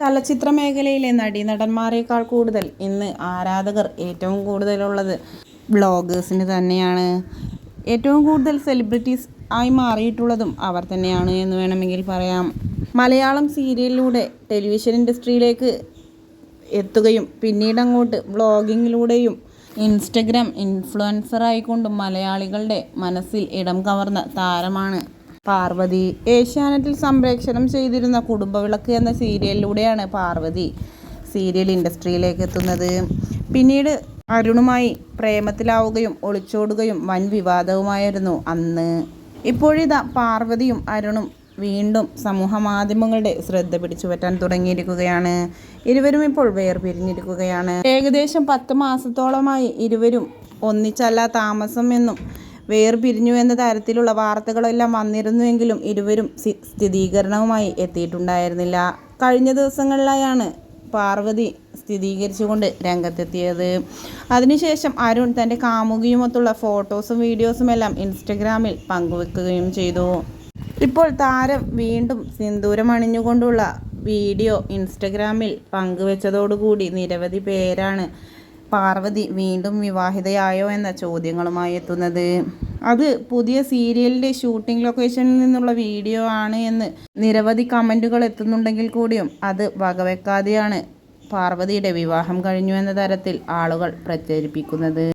ചലച്ചിത്ര മേഖലയിലെ നടീനടന്മാരെക്കാൾ കൂടുതൽ ഇന്ന് ആരാധകർ ഏറ്റവും കൂടുതലുള്ളത് വ്ളോഗേഴ്സിന് തന്നെയാണ്. ഏറ്റവും കൂടുതൽ സെലിബ്രിറ്റീസ് ആയി മാറിയിട്ടുള്ളതും അവർ തന്നെയാണ് എന്ന് വേണമെങ്കിൽ പറയാം. മലയാളം സീരിയലിലൂടെ ടെലിവിഷൻ ഇൻഡസ്ട്രിയിലേക്ക് എത്തുകയും പിന്നീടങ്ങോട്ട് വ്ളോഗിങ്ങിലൂടെയും ഇൻസ്റ്റഗ്രാം ഇൻഫ്ലുവൻസറായിക്കൊണ്ടും മലയാളികളുടെ മനസ്സിൽ ഇടം കവർന്ന താരമാണ് പാർവതി. ഏഷ്യാനെറ്റിൽ സംപ്രേഷണം ചെയ്തിരുന്ന കുടുംബവിളക്ക് എന്ന സീരിയലിലൂടെയാണ് പാർവതി സീരിയൽ ഇൻഡസ്ട്രിയിലേക്ക് എത്തുന്നത്. പിന്നീട് അരുണുമായി പ്രേമത്തിലാവുകയും ഒളിച്ചോടുകയും വൻ വിവാദവുമായിരുന്നു അന്ന്. ഇപ്പോഴിതാ പാർവതിയും അരുണും വീണ്ടും സമൂഹ മാധ്യമങ്ങളുടെ ശ്രദ്ധ പിടിച്ചുപറ്റാൻ തുടങ്ങിയിരിക്കുകയാണ്. ഇരുവരും ഇപ്പോൾ വേർപിരിഞ്ഞിരിക്കുകയാണ്. ഏകദേശം 10 മാസത്തോളമായി ഇരുവരും ഒന്നിച്ചല്ല താമസം എന്നും വേർപിരിഞ്ഞു എന്ന തരത്തിലുള്ള വാർത്തകളെല്ലാം വന്നിരുന്നുവെങ്കിലും ഇരുവരും സ്ഥിരീകരണവുമായി എത്തിയിട്ടുണ്ടായിരുന്നില്ല. കഴിഞ്ഞ ദിവസങ്ങളിലായാണ് പാർവതി സ്ഥിരീകരിച്ചുകൊണ്ട് രംഗത്തെത്തിയത്. അതിനുശേഷം അരുൺ തൻ്റെ കാമുകിയുമൊത്തുള്ള ഫോട്ടോസും വീഡിയോസുമെല്ലാം ഇൻസ്റ്റഗ്രാമിൽ പങ്കുവെക്കുകയും ചെയ്തു. ഇപ്പോൾ താരം വീണ്ടും സിന്ദൂരം അണിഞ്ഞുകൊണ്ടുള്ള വീഡിയോ ഇൻസ്റ്റഗ്രാമിൽ പങ്കുവെച്ചതോടുകൂടി നിരവധി പേരാണ് പാർവതി വീണ്ടും വിവാഹിതയായോ എന്ന ചോദ്യങ്ങളുമായി എത്തുന്നത്. അത് പുതിയ സീരിയലിൻ്റെ ഷൂട്ടിംഗ് ലൊക്കേഷനിൽ നിന്നുള്ള വീഡിയോ ആണ് എന്ന് നിരവധി കമൻറ്റുകൾ എത്തുന്നുണ്ടെങ്കിൽ കൂടിയും അത് വകവെക്കാതെയാണ് പാർവതിയുടെ വിവാഹം കഴിഞ്ഞു എന്ന തരത്തിൽ ആളുകൾ പ്രചരിപ്പിക്കുന്നത്.